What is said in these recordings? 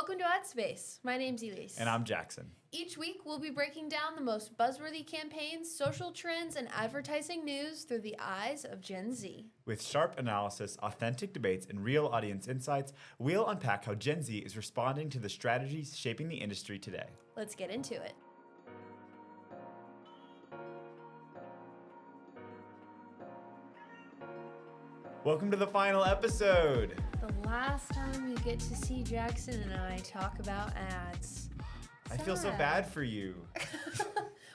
Welcome to AdSpace. My name's Elise. And I'm Jackson. Each week, we'll be breaking down the most buzzworthy campaigns, social trends, and advertising news through the eyes of Gen Z. With sharp analysis, authentic debates, and real audience insights, we'll unpack how Gen Z is responding to the strategies shaping the industry today. Let's get into it. Welcome to the final episode. The last time you get to see Jackson and I talk about ads. I feel so bad for you.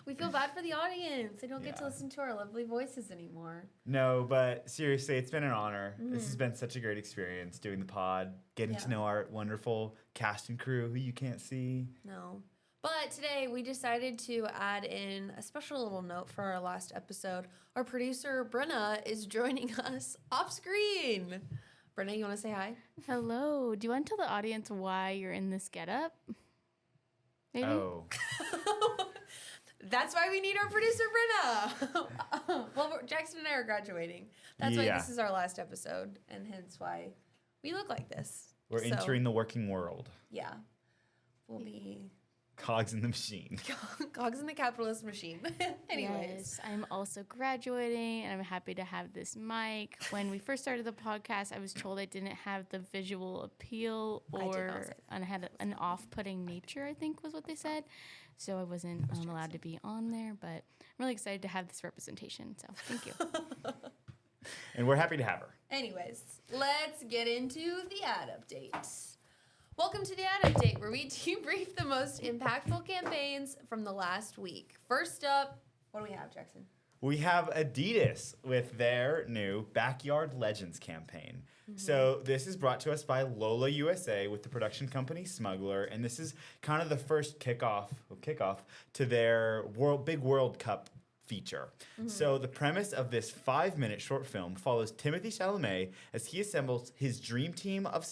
We feel bad for the audience. They don't get to Yeah. listen to our lovely voices anymore. No, but seriously, it's been an honor. This has been such a great experience doing the pod, getting to know our wonderful cast and crew who you can't see. No. But today we decided to add in a special little note for our last episode. Our producer, Brenna, is joining us off screen. Brenna, you want to say hi? Hello. Do you want to tell the audience why you're in this getup? Maybe? Oh. That's why we need our producer, Brenna. Well, Jackson and I are graduating. That's why this is our last episode, and hence why we look like this. We're entering the working world. Yeah. We'll be Cogs in the machine. cogs in the capitalist machine. Anyways. Yes, I'm also graduating, and I'm happy to have this mic. When we first started the podcast, I was told I didn't have the visual appeal and I had an off-putting nature, I think was what they said. So I wasn't allowed to be on there, but I'm really excited to have this representation. So thank you. And we're happy to have her. Anyways, let's get into the ad updates. Welcome to the ad update, where we debrief the most impactful campaigns from the last week. First up, what do we have, Jackson? We have Adidas with their new Backyard Legends campaign. So this is brought to us by Lola USA with the production company Smuggler, and this is kind of the first kickoff to their big World Cup feature. So the premise of this 5-minute short film follows Timothy Chalamet as he assembles his dream team of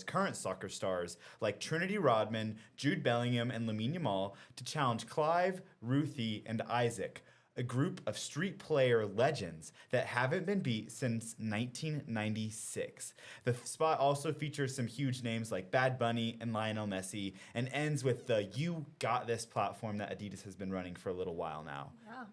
current soccer stars like Trinity Rodman, Jude Bellingham, and Lamine Yamal to challenge Clive, Ruthie, and Isaac, a group of street player legends that haven't been beat since 1996. The spot also features some huge names like Bad Bunny and Lionel Messi, and ends with the You Got This platform that Adidas has been running for a little while now. Yeah.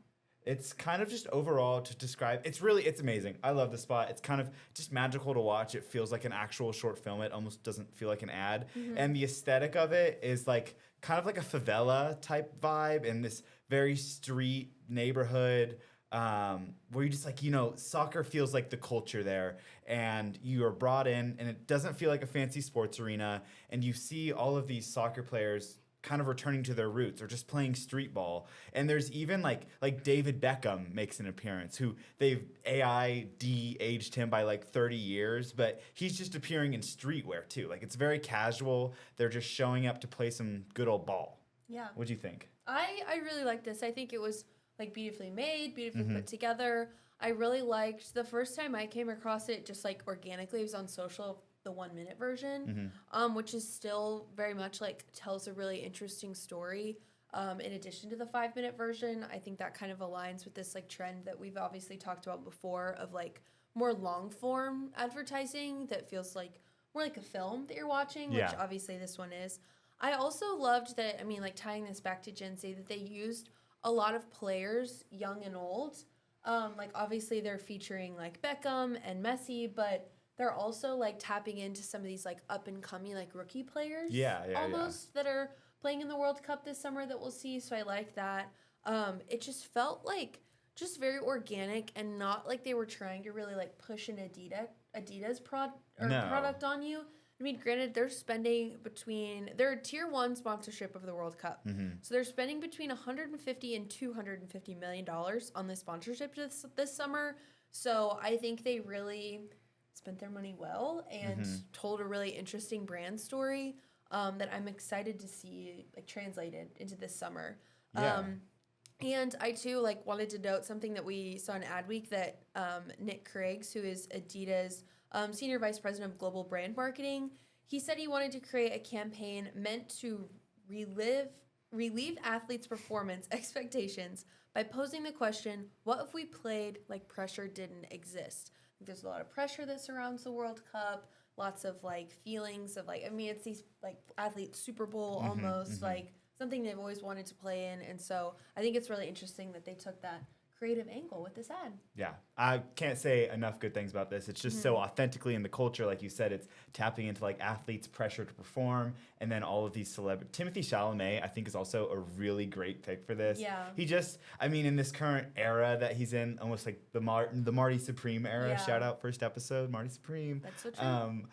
It's kind of just overall to describe, it's amazing. I love the spot. It's kind of just magical to watch. It feels like an actual short film. It almost doesn't feel like an ad. And the aesthetic of it is like kind of like a favela type vibe in this very street neighborhood where you just like, soccer feels like the culture there, and you are brought in, and it doesn't feel like a fancy sports arena, and you see all of these soccer players kind of returning to their roots or just playing street ball. And there's even like David Beckham makes an appearance, who they've AI de-aged him by like 30 years, but he's just appearing in streetwear too. Like, it's very casual. They're just showing up to play some good old ball. Yeah. What'd you think? I really liked this. I think it was like beautifully made, beautifully put together. I really liked the first time I came across it, just like organically. It was on social, the 1-minute version, which is still very much like tells a really interesting story. In addition to the 5-minute version, I think that kind of aligns with this like trend that we've obviously talked about before of like more long form advertising that feels like more like a film that you're watching, which obviously this one is. I also loved that, like tying this back to Gen Z, that they used a lot of players, young and old. Like obviously they're featuring like Beckham and Messi, but they're also like tapping into some of these like up and coming like rookie players that are playing in the World Cup this summer that we'll see. So I like that. It just felt like just very organic and not like they were trying to really like push an Adidas product on you. Granted, they're spending they're a tier 1 sponsorship of the World Cup. So they're spending between $150 and $250 million on this sponsorship this summer. So I think they really spent their money well and told a really interesting brand story that I'm excited to see like translated into this summer. And I too wanted to note something that we saw in Adweek that Nick Craigs, who is Adidas Senior Vice President of Global Brand Marketing, he said he wanted to create a campaign meant to relieve athletes' performance expectations by posing the question, what if we played like pressure didn't exist? There's a lot of pressure that surrounds the World Cup. lots of like feelings of like, I mean, it's these like athlete Super Bowl almost, like something they've always wanted to play in. And so I think it's really interesting that they took that creative angle with this ad. Yeah, I can't say enough good things about this. It's just so authentically in the culture, like you said. It's tapping into like athletes' pressure to perform, and then all of these celebrities. Timothy Chalamet, I think, is also a really great pick for this. Yeah, he just, I mean, in this current era that he's in, almost like the Marty Supreme era. Yeah. Shout out first episode, Marty Supreme. That's so true.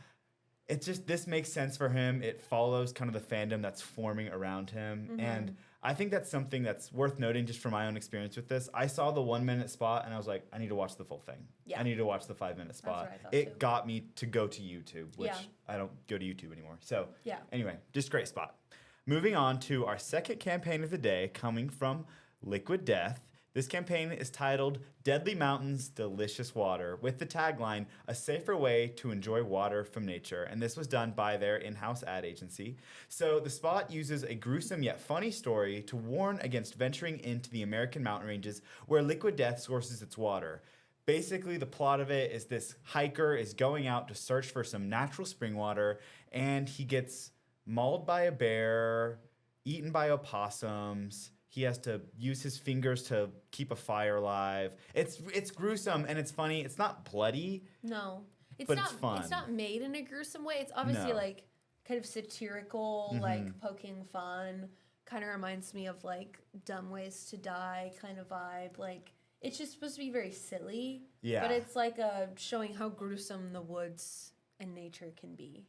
It just, this makes sense for him. It follows kind of the fandom that's forming around him, and I think that's something that's worth noting just from my own experience with this. I saw the 1 minute spot and I was like, I need to watch the full thing. Yeah. I need to watch the 5 minute spot. what I thought It too. got me to go to YouTube, which Yeah. I don't go to YouTube anymore. So Yeah. anyway, just great spot. Moving on to our second campaign of the day, coming from Liquid Death. This campaign is titled Deadly Mountains, Delicious Water, with the tagline, a safer way to enjoy water from nature. And this was done by their in-house ad agency. So the spot uses a gruesome yet funny story to warn against venturing into the American mountain ranges where Liquid Death sources its water. Basically, the plot of it is this hiker is going out to search for some natural spring water, and he gets mauled by a bear, eaten by opossums. He has to use his fingers to keep a fire alive. It's gruesome and it's funny. It's not bloody. No, it's But not. it's fun. It's not made in a gruesome way. It's obviously No. like kind of satirical, like poking fun. Kind of reminds me of like Dumb Ways to Die kind of vibe. Like it's just supposed to be very silly. Yeah. But it's like showing how gruesome the woods and nature can be.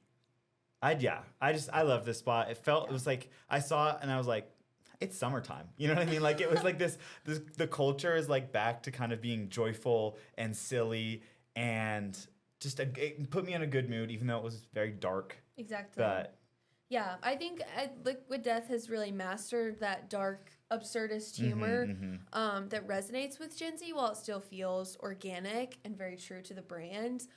I love this spot. It was like I saw it and I was like, it's summertime. You know what I mean? Like it was like this the culture is like back to kind of being joyful and silly, and just it put me in a good mood, even though it was very dark. Exactly. But yeah, I think Liquid Death has really mastered that dark, absurdist humor that resonates with Gen Z while it still feels organic and very true to the brand.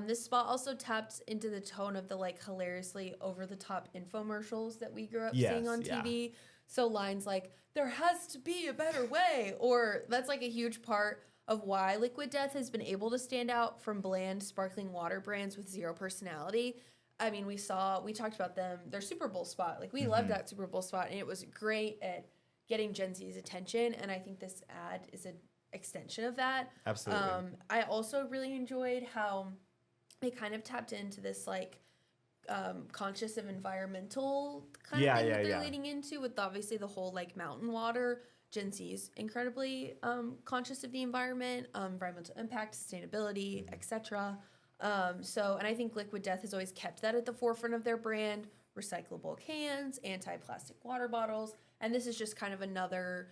This spot also taps into the tone of the like hilariously over-the-top infomercials that we grew up seeing on TV. So lines like, there has to be a better way, or that's like a huge part of why Liquid Death has been able to stand out from bland, sparkling water brands with zero personality. I mean, we talked about their Super Bowl spot. Like, we loved that Super Bowl spot, and it was great at getting Gen Z's attention, and I think this ad is an extension of that. Absolutely. I also really enjoyed how they kind of tapped into this, like, conscious of environmental kind of thing that they're leading into with obviously the whole like mountain water. Gen Z's incredibly conscious of the environment, environmental impact, sustainability, etc. And I think Liquid Death has always kept that at the forefront of their brand. Recyclable cans, anti-plastic water bottles, and this is just kind of another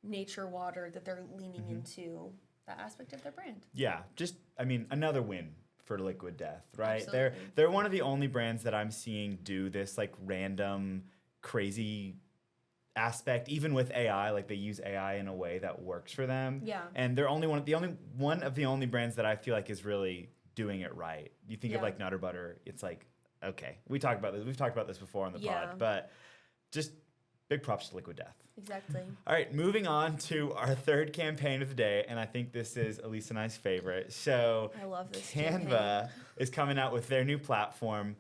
nature water that they're leaning into that aspect of their brand. Yeah, just another win for Liquid Death, right? Absolutely. They're one of the only brands that I'm seeing do this like random crazy aspect, even with AI. Like they use AI in a way that works for them. Yeah. And they're one of the only brands that I feel like is really doing it right. You think of like Nutter Butter, it's like, okay, we've talked about this before on the pod, but just big props to Liquid Death. Exactly. All right, moving on to our third campaign of the day, and I think this is Elise and I's favorite. So I love this Canva campaign. is coming out with their new platform,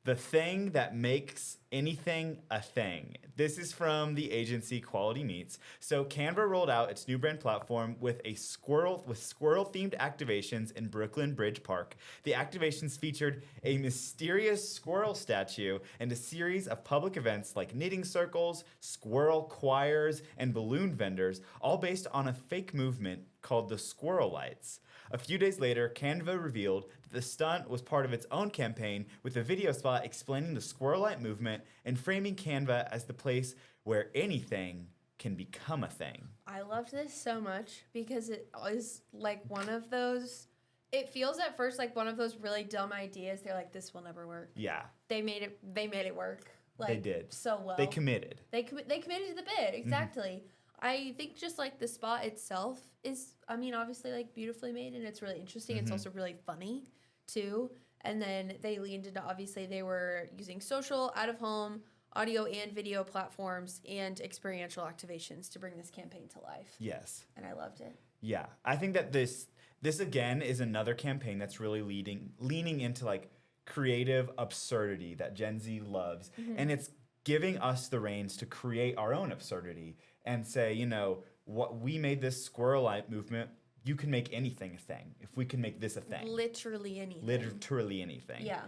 the thing that makes anything a thing. This is from the agency Quality Meats. So Canva rolled out its new brand platform with squirrel themed activations in Brooklyn Bridge Park. The activations featured a mysterious squirrel statue and a series of public events like knitting circles, squirrel choirs, and balloon vendors, all based on a fake movement called the Squirrel Lights. A few days later, Canva revealed that the stunt was part of its own campaign with a video spot explaining the squirrel light movement and framing Canva as the place where anything can become a thing. I loved this so much because it is like one of those, it feels at first like one of those really dumb ideas. They're like, this will never work. Yeah. They made it work. Like, They did. So well. They committed. They committed to the bid, exactly. I think just like the spot itself is, obviously like beautifully made and it's really interesting. It's also really funny too. And then they leaned into, obviously they were using social, out of home, audio and video platforms and experiential activations to bring this campaign to life. Yes. And I loved it. Yeah. I think that this again is another campaign that's really leaning into like creative absurdity that Gen Z loves. And it's giving us the reins to create our own absurdity and say, you know, what we made this squirrel eye movement, you can make anything a thing. If we can make this a thing. Literally anything. Literally anything. Yeah.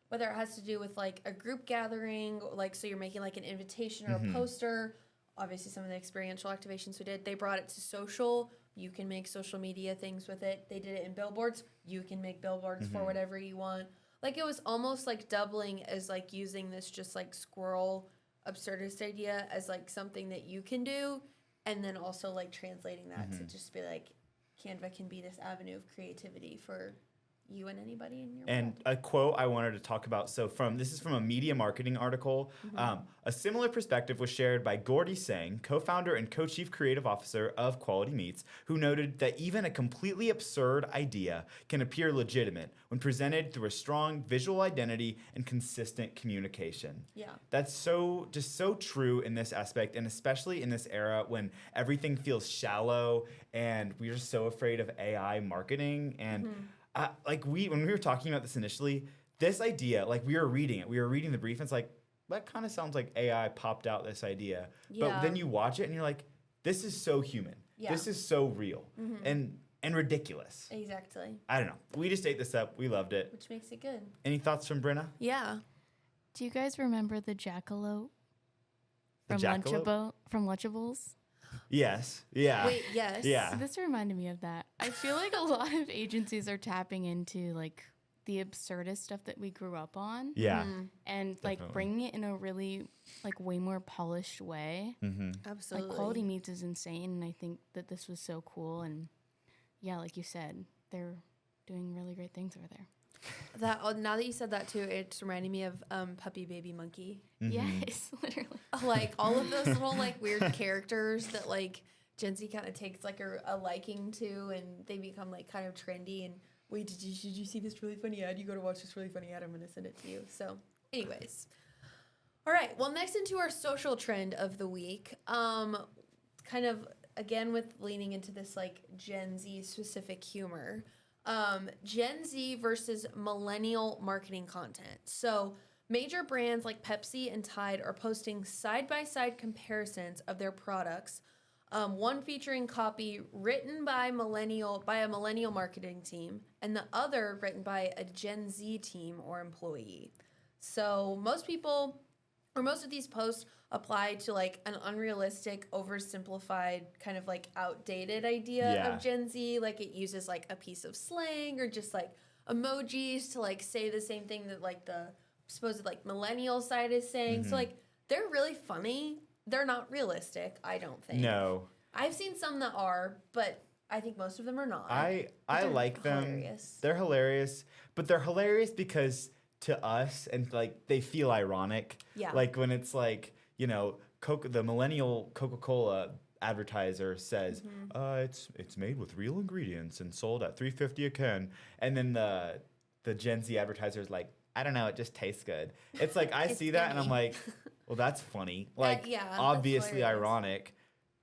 Whether it has to do with like a group gathering, like so you're making like an invitation or a poster. Obviously some of the experiential activations we did, they brought it to social. You can make social media things with it. They did it in billboards. You can make billboards for whatever you want. Like it was almost like doubling as like using this just like squirrel absurdist idea as like something that you can do, and then also like translating that to just be like Canva can be this avenue of creativity for you and anybody in your And world. a quote I wanted to talk about. So this is from a media marketing article. A similar perspective was shared by Gordy Singh, co-founder and co-chief creative officer of Quality Meats, who noted that even a completely absurd idea can appear legitimate when presented through a strong visual identity and consistent communication. Yeah. That's just so true in this aspect, and especially in this era when everything feels shallow and we're just so afraid of AI marketing. And when we were talking about this initially, this idea, like we were reading the brief, and it's like, that kind of sounds like AI popped out this idea. Yeah. But then you watch it and you're like, this is so human. Yeah. This is so real and ridiculous. Exactly. I don't know. We just ate this up. We loved it. Which makes it good. Any thoughts from Brenna? Yeah. Do you guys remember the jackalope The from jackalope? Lunchables? Yes. Yeah. Wait, yes. Yeah. This reminded me of that. I feel like a lot of agencies are tapping into like the absurdist stuff that we grew up on. Yeah. And like Definitely. bringing it in a really like way more polished way. Absolutely. Like Quality Meats is insane, and I think that this was so cool. And yeah, like you said, they're doing really great things over there. Now that you said that too, it's reminding me of Puppy Baby Monkey. Yes, literally. Like all of those little like weird characters that like Gen Z kind of takes like a liking to, and they become like kind of trendy. And wait, did you see this really funny ad? You got to watch this really funny ad. I'm gonna send it to you. So, anyways, all right. Well, next into our social trend of the week, kind of again with leaning into this like Gen Z specific humor. Gen Z versus millennial marketing content. So major brands like Pepsi and Tide are posting side-by-side comparisons of their products. One featuring copy written by a millennial marketing team, and the other written by a Gen Z team or employee. So most of these posts apply to like an unrealistic, oversimplified, kind of like outdated idea of Gen Z. Like it uses like a piece of slang or just like emojis to like say the same thing that like the supposed like millennial side is saying. So like they're really funny. They're not realistic, I don't think. No. I've seen some that are, but I think most of them are not. I They're like them. hilarious. They're hilarious, but they're hilarious because to us, and like they feel ironic. Yeah. Like when it's like, you know, the millennial Coca-Cola advertiser says, it's made with real ingredients and sold at $3.50 a can, and then the Gen Z advertiser is like, I don't know, it just tastes good. It's like I see that and I'm like, well, that's funny. Like yeah, that's obviously hilarious. ironic,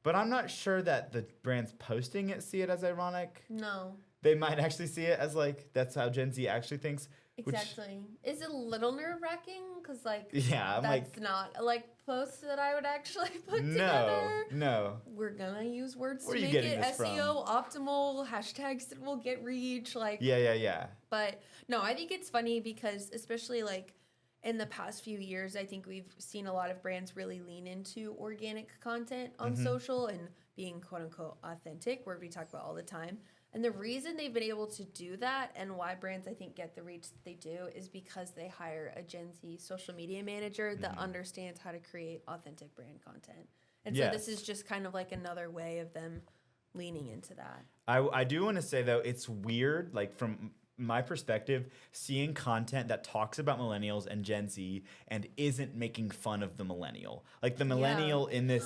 but I'm not sure that the brands posting it see it as ironic. No. They might actually see it as like that's how Gen Z actually thinks. Exactly. Is it a little nerve-wracking? Because, like, Yeah, I'm that's like, not a, like, post that I would actually put no, together. no. We're going to use words Where to are you make getting it this from? SEO optimal, hashtags that will get reach. Like, Yeah. But, no, I think it's funny because, especially, like, in the past few years, I think we've seen a lot of brands really lean into organic content on social and being, quote-unquote, authentic, where we talk about all the time. And the reason they've been able to do that and why brands, I think, get the reach that they do is because they hire a Gen Z social media manager that understands how to create authentic brand content. And so this is just kind of like another way of them leaning into that. I do want to say, though, it's weird, like from my perspective, seeing content that talks about millennials and Gen Z and isn't making fun of the millennial. Like the millennial in these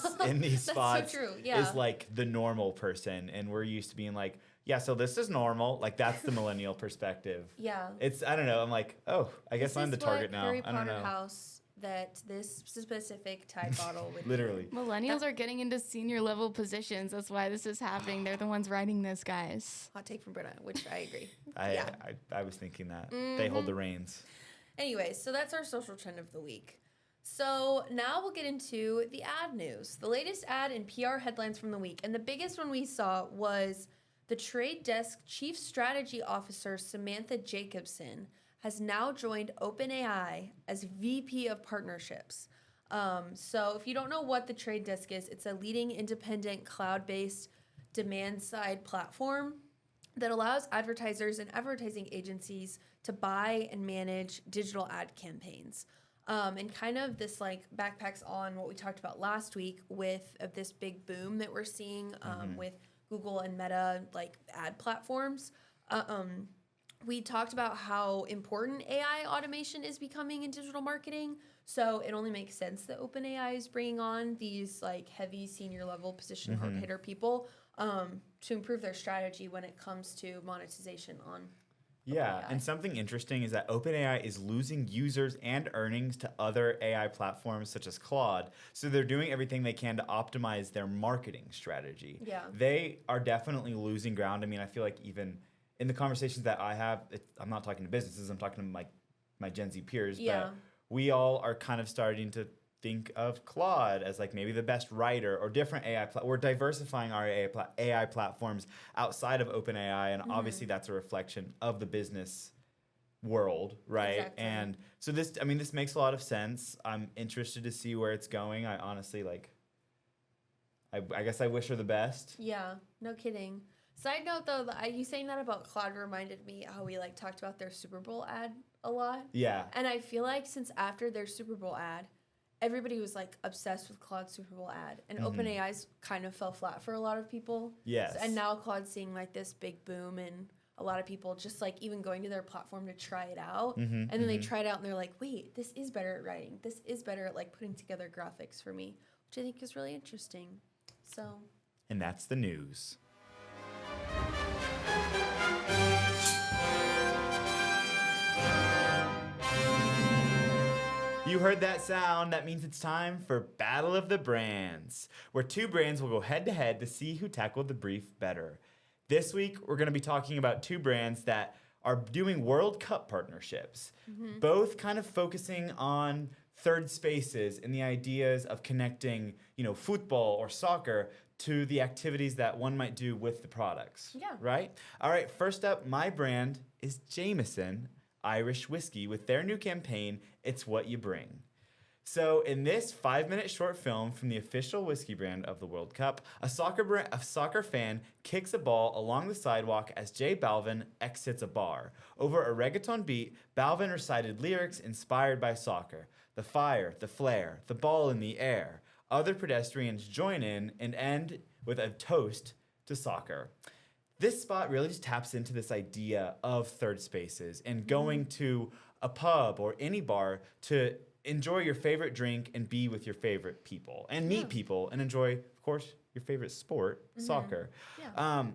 spots so true. Yeah. is like the normal person, and we're used to being like, yeah, so this is normal. Like that's the millennial perspective. Yeah. It's I don't know. I'm like, oh, I guess This I'm the is target what now. Harry I don't Potter know. house that this specific Tide bottle would Literally. Millennials are getting into senior level positions. That's why this is happening. They're the ones writing this, guys. Hot take from Brenna, which I agree. I was thinking that they hold the reins. Anyways, so that's our social trend of the week. So now we'll get into the ad news. The latest ad and PR headlines from the week. And the biggest one we saw was the Trade Desk Chief Strategy Officer, Samantha Jacobson, has now joined OpenAI as VP of Partnerships. So if you don't know what the Trade Desk is, it's a leading independent cloud-based demand-side platform that allows advertisers and advertising agencies to buy and manage digital ad campaigns. And kind of this like backpacks on what we talked about last week with this big boom that we're seeing with Google and Meta like ad platforms. We talked about how important AI automation is becoming in digital marketing. So it only makes sense that OpenAI is bringing on these like heavy senior level position hard hitter people to improve their strategy when it comes to monetization on Yeah, OpenAI. and something interesting is that OpenAI is losing users and earnings to other AI platforms such as Claude. So they're doing everything they can to optimize their marketing strategy. Yeah. They are definitely losing ground. I mean, I feel like even in the conversations that I have, I'm not talking to businesses, I'm talking to my Gen Z peers, but we all are kind of starting to think of Claude as like maybe the best writer or different AI. We're diversifying our AI platforms outside of OpenAI, and obviously that's a reflection of the business world, right? Exactly. And so this makes a lot of sense. I'm interested to see where it's going. I honestly I guess I wish her the best. Yeah, no kidding. Side note though, you saying that about Claude reminded me how we like talked about their Super Bowl ad a lot. Yeah. And I feel like since after their Super Bowl ad, everybody was like obsessed with Claude's Super Bowl ad, and OpenAI's kind of fell flat for a lot of people. Yes. And now Claude's seeing like this big boom, and a lot of people just like even going to their platform to try it out, and then they try it out and they're like, wait, this is better at writing. This is better at like putting together graphics for me, which I think is really interesting. So. And that's the news. You heard that sound. That means it's time for Battle of the Brands, where two brands will go head to head to see who tackled the brief better. This week, we're going to be talking about two brands that are doing World Cup partnerships, both kind of focusing on third spaces and the ideas of connecting, football or soccer to the activities that one might do with the products. Yeah. Right? All right, first up, my brand is Jameson Irish Whiskey with their new campaign, It's What You Bring. So in this 5-minute short film from the official whiskey brand of the World Cup, a soccer fan kicks a ball along the sidewalk as J Balvin exits a bar. Over a reggaeton beat, Balvin recited lyrics inspired by soccer. The fire, the flare, the ball in the air. Other pedestrians join in and end with a toast to soccer. This spot really just taps into this idea of third spaces and going to a pub or any bar to enjoy your favorite drink and be with your favorite people and meet people and enjoy, of course, your favorite sport, soccer. Yeah.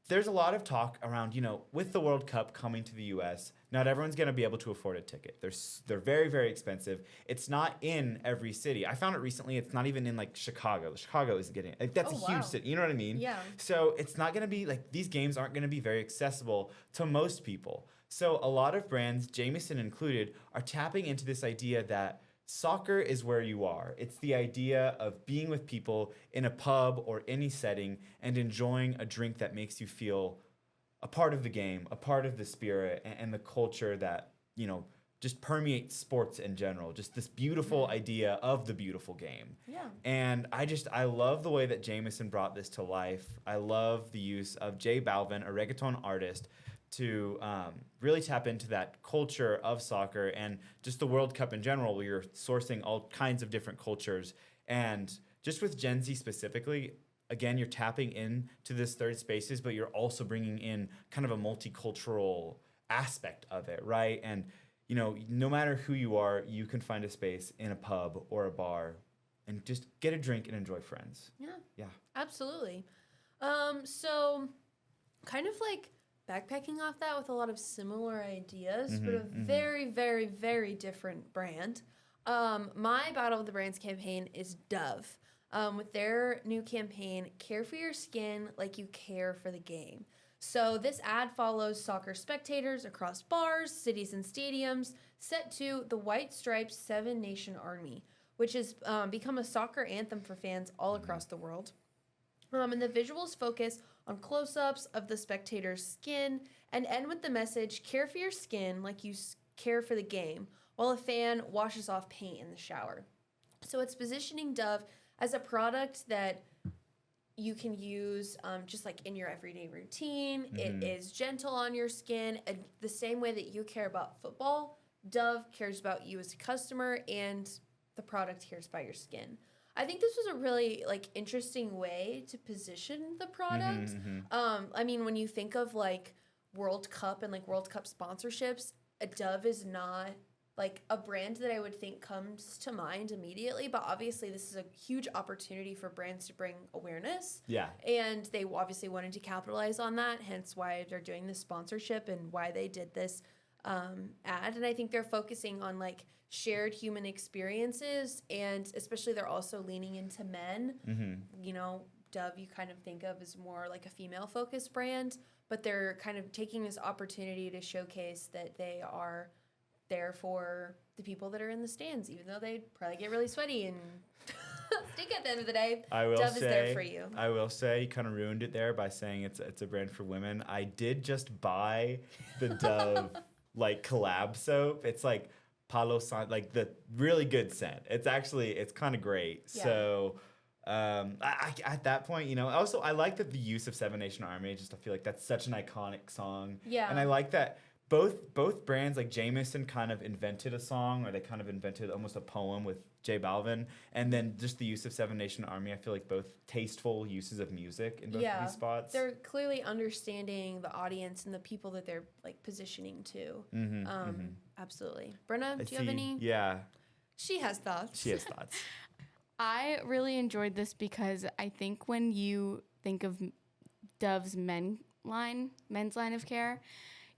There's a lot of talk around, with the World Cup coming to the U.S., not everyone's going to be able to afford a ticket. They're very, very expensive. It's not in every city. I found it recently. It's not even in, Chicago. Chicago isn't getting it. That's a huge city. You know what I mean? Yeah. So it's not going to be, these games aren't going to be very accessible to most people. So a lot of brands, Jameson included, are tapping into this idea that soccer is where you are. It's the idea of being with people in a pub or any setting and enjoying a drink that makes you feel a part of the game, a part of the spirit and the culture that, just permeates sports in general. Just this beautiful idea of the beautiful game. Yeah. And I love the way that Jameson brought this to life. I love the use of J Balvin, a reggaeton artist, to really tap into that culture of soccer and just the World Cup in general, where you're sourcing all kinds of different cultures. And just with Gen Z specifically, again, you're tapping into this third spaces, but you're also bringing in kind of a multicultural aspect of it, right? And, no matter who you are, you can find a space in a pub or a bar and just get a drink and enjoy friends. Yeah. Yeah. Absolutely. So kind of like backpacking off that with a lot of similar ideas, but a very, very, very different brand. My Battle of the Brands campaign is Dove. With their new campaign, Care for Your Skin Like You Care for the Game. So this ad follows soccer spectators across bars, cities, and stadiums set to the White Stripes 7 Nation Army, which has become a soccer anthem for fans all across the world. And the visuals focus on close-ups of the spectator's skin and end with the message, care for your skin like you care for the game, while a fan washes off paint in the shower. So it's positioning Dove as a product that you can use just like in your everyday routine. It is gentle on your skin. The same way that you care about football, Dove cares about you as a customer, and the product cares about your skin. I think this was a really like interesting way to position the product. I mean, when you think of like World Cup and like World Cup sponsorships, a Dove is not like a brand that I would think comes to mind immediately, but obviously this is a huge opportunity for brands to bring awareness. Yeah. And they obviously wanted to capitalize on that, hence why they're doing this sponsorship and why they did this ad. And I think they're focusing on like shared human experiences, and especially they're also leaning into men. You know, Dove you kind of think of as more like a female-focused brand, but they're kind of taking this opportunity to showcase that they are there for the people that are in the stands, even though they probably get really sweaty and stink at the end of the day. Dove is there for you. I will say you kind of ruined it there by saying it's a brand for women. I did just buy the Dove like collab soap. It's like Palo Santo, like the really good scent. It's kind of great. Yeah. So I at that point, you know, also I like that the use of 7 Nation Army. I feel like that's such an iconic song. Yeah. And I like that both brands, like Jameson kind of invented a song, or they kind of invented almost a poem with J Balvin, and then just the use of 7 Nation Army. I feel like both tasteful uses of music in both of these spots. They're clearly understanding the audience and the people that they're like positioning to. Absolutely. Brenna, do you have any? Yeah. She has thoughts. I really enjoyed this because I think when you think of Dove's men's line of care,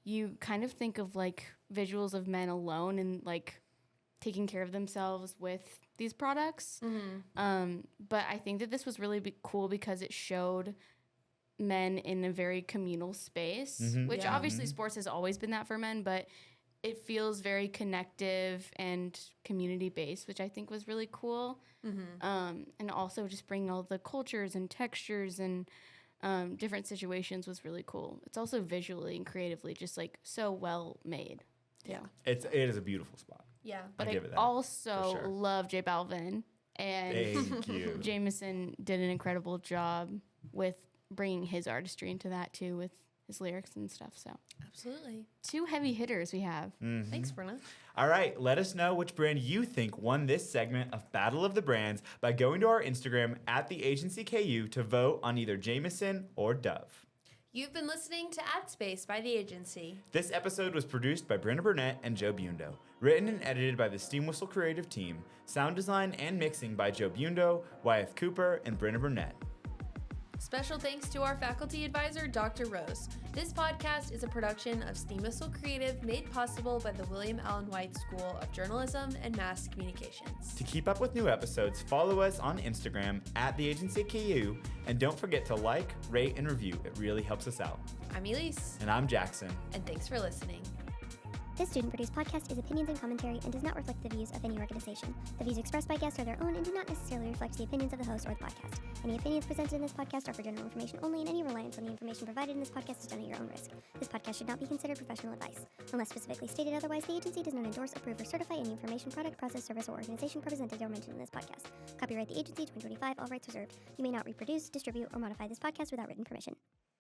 you kind of think of like visuals of men alone and like taking care of themselves with these products. But I think that this was really cool because it showed men in a very communal space, which obviously sports has always been that for men, but it feels very connective and community-based, which I think was really cool. And also just bringing all the cultures and textures and different situations was really cool. It's also visually and creatively just like so well made. Yeah. It is a beautiful spot. Yeah. But give it that, also love J Balvin, and Thank you. Jameson did an incredible job with bringing his artistry into that too with his lyrics and stuff. So Absolutely. 2 heavy hitters we have. Thanks, Brenna. All right, let us know which brand you think won this segment of Battle of the Brands by going to our Instagram @theagencyKU to vote on either Jameson or Dove. You've been listening to AdSpace by The Agency. This episode was produced by Brenna Burnett and Joe Bundo, written and edited by the Steam Whistle creative team, sound design and mixing by Joe Bundo, Wyeth Cooper, and Brenna Burnett. Special thanks to our faculty advisor, Dr. Rose. This podcast is a production of Steam Whistle Creative, made possible by the William Allen White School of Journalism and Mass Communications. To keep up with new episodes, follow us on Instagram @theagencyKU, and don't forget to like, rate, and review. It really helps us out. I'm Elise. And I'm Jackson. And thanks for listening. This student-produced podcast is opinions and commentary and does not reflect the views of any organization. The views expressed by guests are their own and do not necessarily reflect the opinions of the host or the podcast. Any opinions presented in this podcast are for general information only, and any reliance on the information provided in this podcast is done at your own risk. This podcast should not be considered professional advice. Unless specifically stated otherwise, the agency does not endorse, approve, or certify any information, product, process, service, or organization represented or mentioned in this podcast. Copyright the agency 2025, all rights reserved. You may not reproduce, distribute, or modify this podcast without written permission.